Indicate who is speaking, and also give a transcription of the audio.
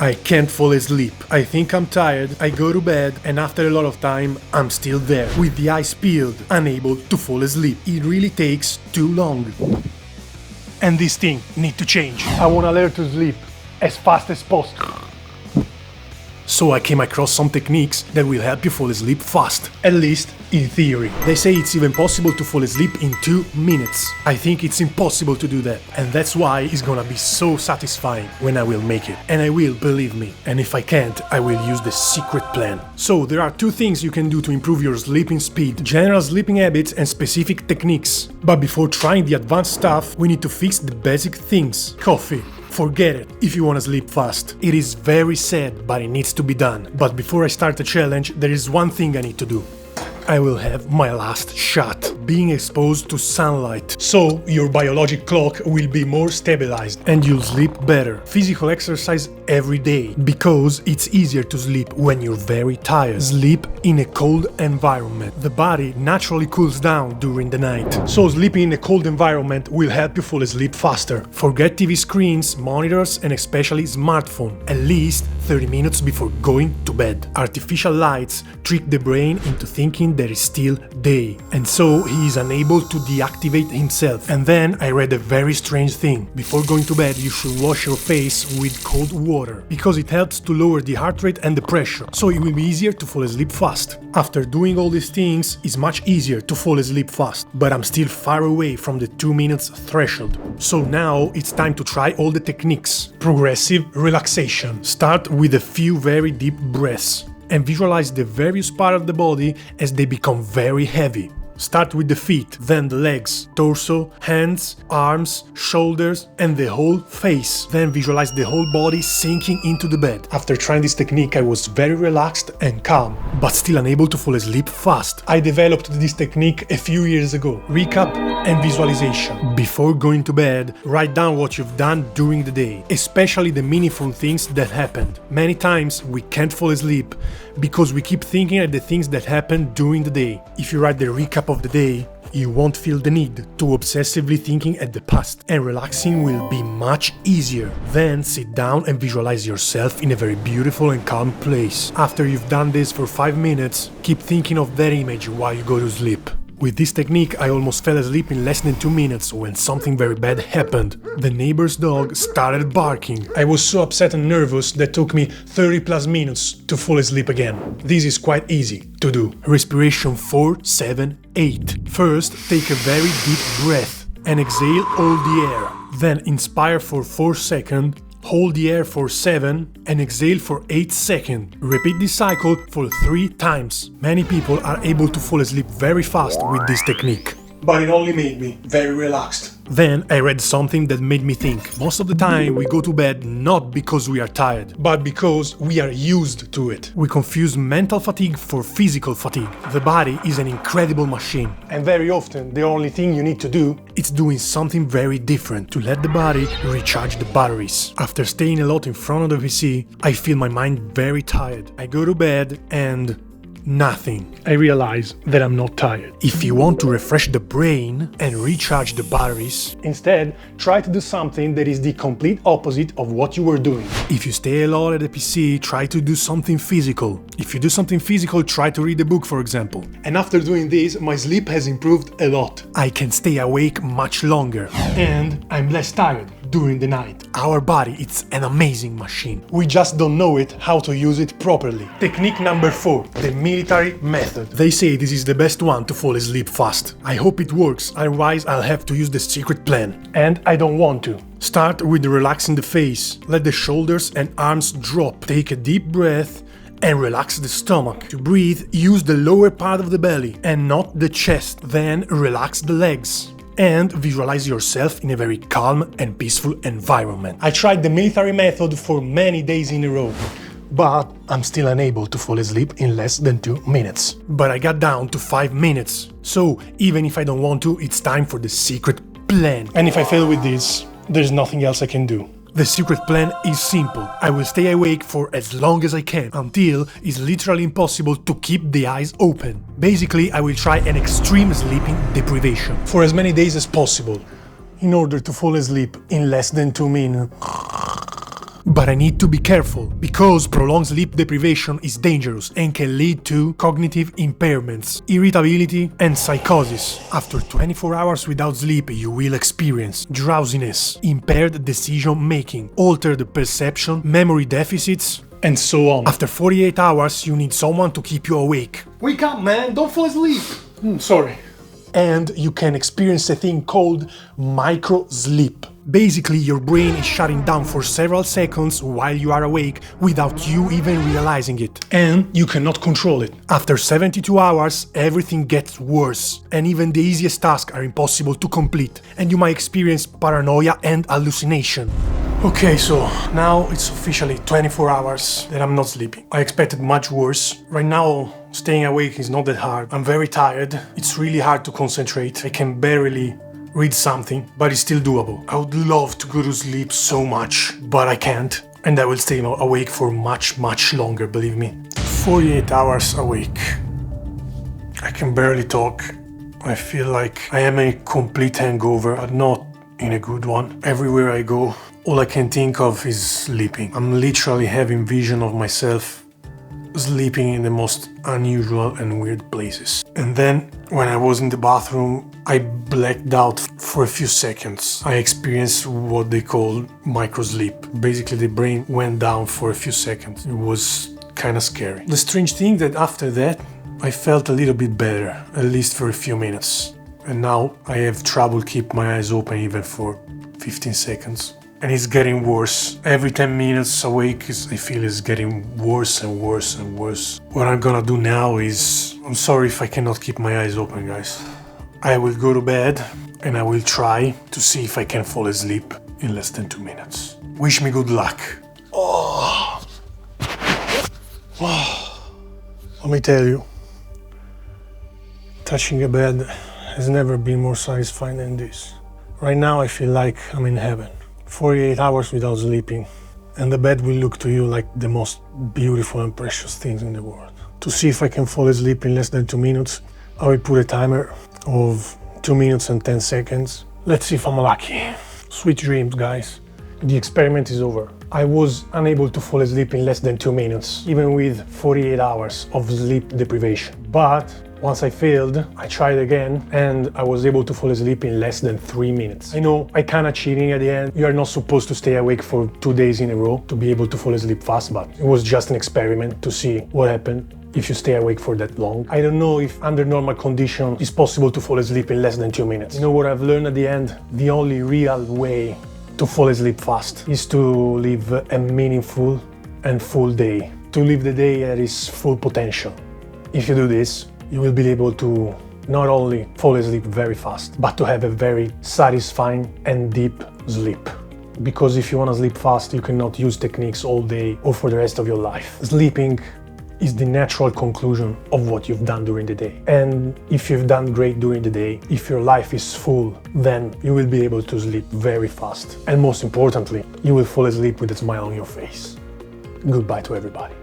Speaker 1: I can't fall asleep. I think I'm tired, I go to bed, and after a lot of time, I'm still there, with the eyes peeled, unable to fall asleep. It really takes too long. And this thing need to change. I wanna learn to sleep as fast as possible. So I came across some techniques that will help you fall asleep fast, at least in theory. They say it's even possible to fall asleep in 2 minutes. I think it's impossible to do that, and that's why it's gonna be so satisfying when I will make it. And I will, believe me. And if I can't, I will use the secret plan. So there are 2 things you can do to improve your sleeping speed: general sleeping habits and specific techniques. But before trying the advanced stuff, we need to fix the basic things. Coffee. Forget it if you wanna sleep fast. It is very sad, but it needs to be done. But before I start the challenge, there is one thing I need to do. I will have my last shot, being exposed to sunlight. So your biologic clock will be more stabilized and you'll sleep better. Physical exercise every day, because it's easier to sleep when you're very tired. Sleep in a cold environment. The body naturally cools down during the night. So sleeping in a cold environment will help you fall asleep faster. Forget TV screens, monitors, and especially smartphone, at least 30 minutes before going to bed. Artificial lights trick the brain into thinking there is still day, and so he is unable to deactivate himself. And then I read a very strange thing. Before going to bed, you should wash your face with cold water, because it helps to lower the heart rate and the pressure, so it will be easier to fall asleep fast. After doing all these things, it's much easier to fall asleep fast, but I'm still far away from the 2 minutes threshold. So now it's time to try all the techniques. Progressive relaxation. Start with a few very deep breaths and visualize the various parts of the body as they become very heavy. Start with the feet, then the legs, torso, hands, arms, shoulders, and the whole face. Then visualize the whole body sinking into the bed. After trying this technique, I was very relaxed and calm, but still unable to fall asleep fast. I developed this technique a few years ago. Recap and visualization. Before going to bed, write down what you've done during the day, especially the meaningful things that happened. Many times we can't fall asleep because we keep thinking of the things that happened during the day. If you write the recap of the day, you won't feel the need to obsessively thinking at the past, and relaxing will be much easier. Then sit down and visualize yourself in a very beautiful and calm place. After you've done this for 5 minutes, keep thinking of that image while you go to sleep. With this technique, I almost fell asleep in less than 2 minutes when something very bad happened. The neighbor's dog started barking. I was so upset and nervous that it took me 30 plus minutes to fall asleep again. This is quite easy to do. Respiration 4, 7, 8. First, take a very deep breath and exhale all the air. Then inspire for 4 seconds. Hold the air for 7 and exhale for 8 seconds. Repeat this cycle for 3 times. Many people are able to fall asleep very fast with this technique, but it only made me very relaxed. Then I read something that made me think. Most of the time we go to bed not because we are tired, but because we are used to it. We confuse mental fatigue for physical fatigue. The body is an incredible machine, and very often the only thing you need to do is doing something very different to let the body recharge the batteries. After staying a lot in front of the PC, I feel my mind very tired. I go to bed and nothing. I realize that I'm not tired. If you want to refresh the brain and recharge the batteries, instead try to do something that is the complete opposite of what you were doing. If you stay a lot at the PC, try to do something physical. If you do something physical, try to read a book, for example. And after doing this, my sleep has improved a lot. I can stay awake much longer, and I'm less tired during the night. Our body, it's an amazing machine. We just don't know it how to use it properly. Technique number 4, the military method. They say this is the best one to fall asleep fast. I hope it works, otherwise I'll have to use the secret plan. And I don't want to. Start with relaxing the face. Let the shoulders and arms drop. Take a deep breath and relax the stomach. To breathe, use the lower part of the belly and not the chest. Then relax the legs. And visualize yourself in a very calm and peaceful environment. I tried the military method for many days in a row, but I'm still unable to fall asleep in less than 2 minutes. But I got down to 5 minutes. So even if I don't want to, it's time for the secret plan. And if I fail with this, there's nothing else I can do. The secret plan is simple. I will stay awake for as long as I can, until it's literally impossible to keep the eyes open. Basically, I will try an extreme sleeping deprivation for as many days as possible, in order to fall asleep in less than 2 minutes. But I need to be careful, because prolonged sleep deprivation is dangerous and can lead to cognitive impairments, irritability, and psychosis. After 24 hours without sleep, you will experience drowsiness, impaired decision-making, altered perception, memory deficits, and so on. After 48 hours, you need someone to keep you awake. Wake up, man! Don't fall asleep! Sorry. And you can experience a thing called micro-sleep. Basically, your brain is shutting down for several seconds while you are awake without you even realizing it. And you cannot control it. After 72 hours, everything gets worse, and even the easiest tasks are impossible to complete, and you might experience paranoia and hallucination. Okay, so now it's officially 24 hours that I'm not sleeping. I expected much worse. Right now, staying awake is not that hard. I'm very tired. It's really hard to concentrate. I can barely read something, but it's still doable. I would love to go to sleep so much, but I can't. And I will stay awake for much longer, believe me. 48 hours awake. I can barely talk. I feel like I am a complete hangover, but not in a good one. Everywhere I go, all I can think of is sleeping. I'm literally having vision of myself sleeping in the most unusual and weird places. And then, when I was in the bathroom, I blacked out for a few seconds. I experienced what they call microsleep. Basically, the brain went down for a few seconds. It was kind of scary. The strange thing that after that, I felt a little bit better, at least for a few minutes. And now I have trouble keep my eyes open even for 15 seconds. And it's getting worse. Every 10 minutes awake, I feel it's getting worse and worse and worse. What I'm gonna do now is... I'm sorry if I cannot keep my eyes open, guys. I will go to bed and I will try to see if I can fall asleep in less than 2 minutes. Wish me good luck. Let me tell you, touching a bed has never been more satisfying than this. Right now I feel like I'm in heaven. 48 hours without sleeping, and the bed will look to you like the most beautiful and precious things in the world. To see if I can fall asleep in less than 2 minutes, I will put a timer of 2 minutes and 10 seconds. Let's see if I'm lucky. Sweet dreams, guys. The experiment is over. I was unable to fall asleep in less than 2 minutes, even with 48 hours of sleep deprivation. But once I failed, I tried again, and I was able to fall asleep in less than 3 minutes. I know I kinda cheating at the end. You are not supposed to stay awake for 2 days in a row to be able to fall asleep fast, but it was just an experiment to see what happened if you stay awake for that long. I don't know if under normal conditions it's possible to fall asleep in less than 2 minutes. You know what I've learned at the end? The only real way to fall asleep fast is to live a meaningful and full day. To live the day at its full potential. If you do this, you will be able to not only fall asleep very fast, but to have a very satisfying and deep sleep. Because if you want to sleep fast, you cannot use techniques all day or for the rest of your life. Sleeping is the natural conclusion of what you've done during the day. And if you've done great during the day, if your life is full, then you will be able to sleep very fast. And most importantly, you will fall asleep with a smile on your face. Goodbye to everybody.